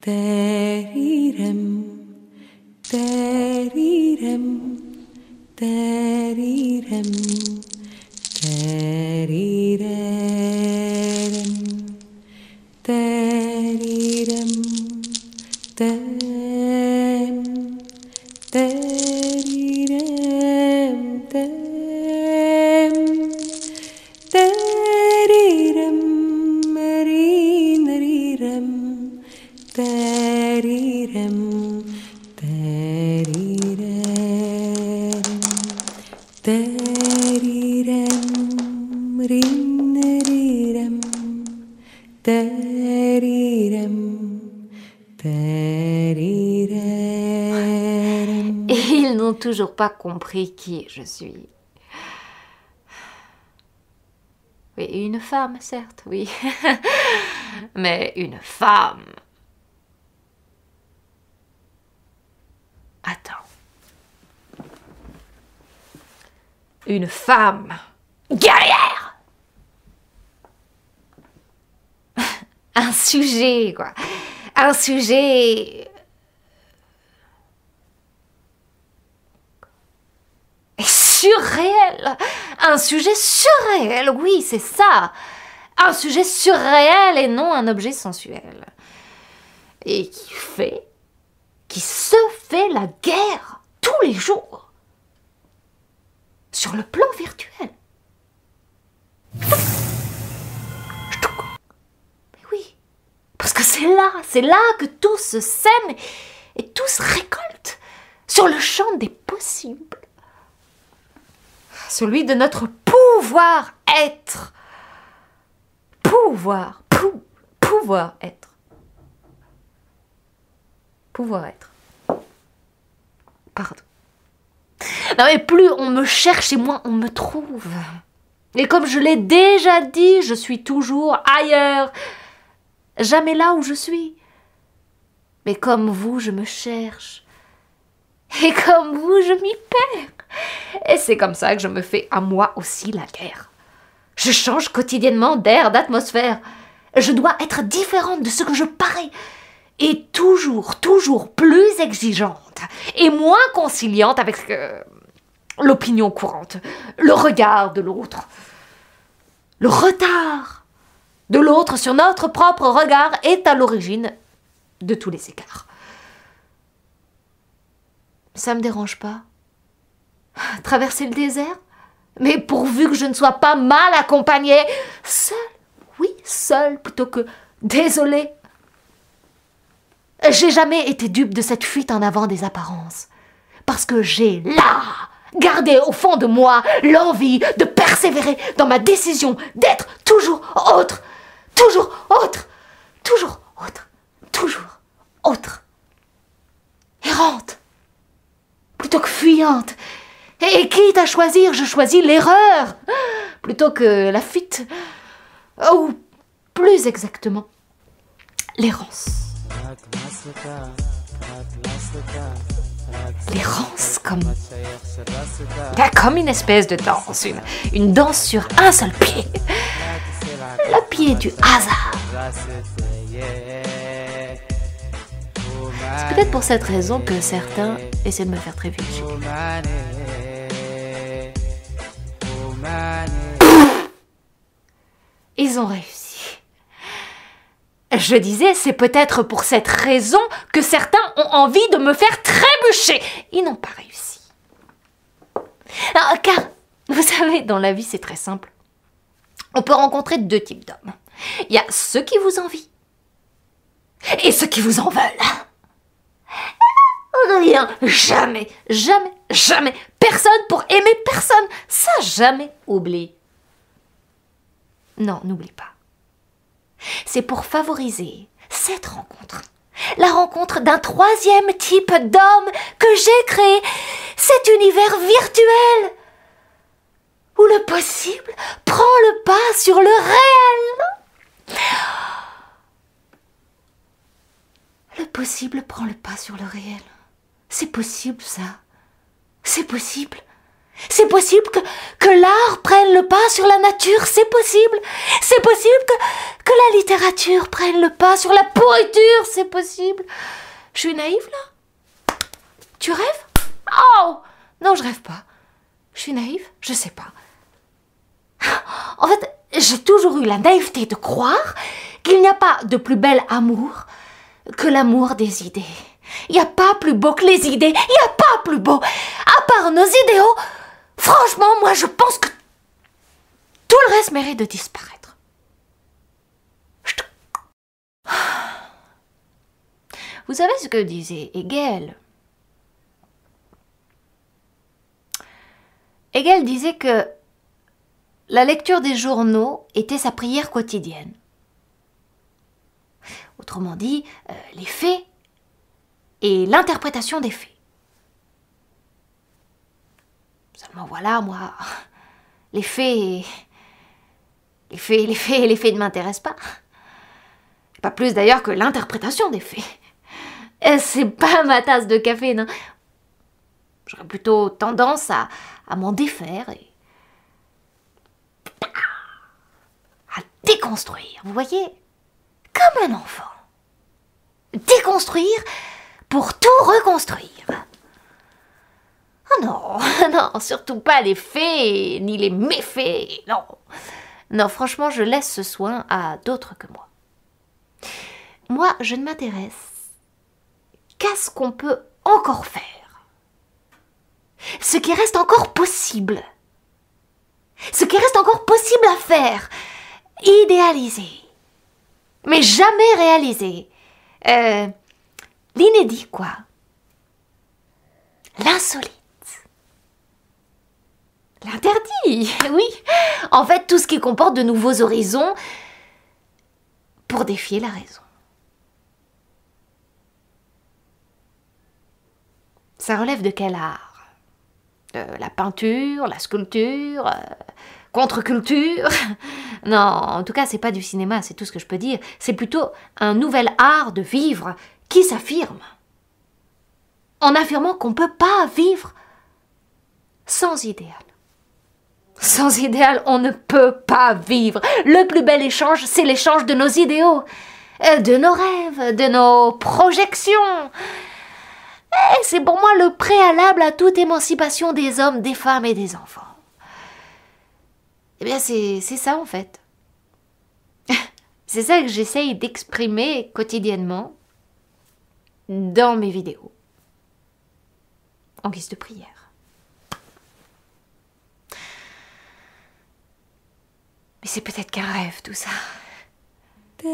Terirem, terirem, terirem, terirem, terirem, tem, terirem, tem, terirem, rinrirem, terirem, terirem, terirem, rinrirem, terirem, terirem. Et ils n'ont toujours pas compris qui je suis. Oui, une femme, certes, oui. Mais une femme. Attends. Une femme guerrière. Un sujet, quoi. Un sujet surréel. Un sujet surréel, oui, c'est ça. Un sujet surréel et non un objet sensuel. Et qui se fait la guerre tous les jours. Sur le plan virtuel. Mais oui, parce que c'est là que tout se sème et tout se récolte sur le champ des possibles. Celui de notre pouvoir-être. Pouvoir être. Pouvoir-être. Pardon. Non mais plus on me cherche et moins on me trouve. Et comme je l'ai déjà dit, je suis toujours ailleurs. Jamais là où je suis. Mais comme vous, je me cherche. Et comme vous, je m'y perds. Et c'est comme ça que je me fais à moi aussi la guerre. Je change quotidiennement d'air, d'atmosphère. Je dois être différente de ce que je parais. Et toujours plus exigeante et moins conciliante avec l'opinion courante, le regard de l'autre, le retard de l'autre sur notre propre regard est à l'origine de tous les écarts. Ça me dérange pas. Traverser le désert? Mais pourvu que je ne sois pas mal accompagnée. Seule, oui, seule, plutôt que désolée. J'ai jamais été dupe de cette fuite en avant des apparences. Parce que j'ai là gardé au fond de moi l'envie de persévérer dans ma décision d'être toujours autre, toujours autre, toujours autre, toujours autre. Errante, plutôt que fuyante. Et quitte à choisir, je choisis l'erreur plutôt que la fuite. Ou plus exactement, l'errance. L'errance comme une espèce de danse, une danse sur un seul pied. Le pied du hasard. C'est peut-être pour cette raison que certains essaient de me faire trébucher. Ils ont réussi. Je disais, c'est peut-être pour cette raison que certains ont envie de me faire trébucher. Ils n'ont pas réussi. Alors, car, vous savez, dans la vie, c'est très simple. On peut rencontrer deux types d'hommes. Il y a ceux qui vous envient et ceux qui vous en veulent. On ne devient jamais personne pour aimer personne. Ça, jamais oublie. Non, n'oublie pas. C'est pour favoriser cette rencontre. La rencontre d'un troisième type d'homme que j'ai créé. Cet univers virtuel où le possible prend le pas sur le réel. Le possible prend le pas sur le réel. C'est possible, ça. C'est possible. C'est possible que l'art prenne le pas sur la nature, c'est possible. C'est possible que la littérature prenne le pas sur la pourriture, c'est possible. Je suis naïve là? Tu rêves? Oh! Non, je rêve pas. Je suis naïve? Je sais pas. En fait, j'ai toujours eu la naïveté de croire qu'il n'y a pas de plus bel amour que l'amour des idées. Il n'y a pas plus beau que les idées. Il n'y a pas plus beau. À part nos idéaux, franchement, moi, je pense que tout le reste mérite de disparaître. Vous savez ce que disait Hegel? Hegel disait que la lecture des journaux était sa prière quotidienne. Autrement dit, les faits et l'interprétation des faits. Seulement voilà, moi, les faits ne m'intéressent pas. Pas plus d'ailleurs que l'interprétation des faits. C'est pas ma tasse de café, non. J'aurais plutôt tendance à m'en défaire et à déconstruire, vous voyez? Comme un enfant. Déconstruire pour tout reconstruire. Oh non, non, surtout pas les faits, ni les méfaits, non. Non, franchement, je laisse ce soin à d'autres que moi. Moi, je ne m'intéresse qu'à ce qu'on peut encore faire. Ce qui reste encore possible. Ce qui reste encore possible à faire. Idéaliser. Mais jamais réaliser. L'inédit, quoi. L'insolite. L'interdit, oui. En fait, tout ce qui comporte de nouveaux horizons pour défier la raison. Ça relève de quel art? La peinture, la sculpture, contre-culture? Non, en tout cas, c'est pas du cinéma, c'est tout ce que je peux dire. C'est plutôt un nouvel art de vivre qui s'affirme. En affirmant qu'on ne peut pas vivre sans idéal. Sans idéal, on ne peut pas vivre. Le plus bel échange, c'est l'échange de nos idéaux, de nos rêves, de nos projections. Et c'est pour moi le préalable à toute émancipation des hommes, des femmes et des enfants. Eh bien, c'est ça en fait. C'est ça que j'essaye d'exprimer quotidiennement dans mes vidéos, en guise de prière. Mais c'est peut-être qu'un rêve tout ça. Te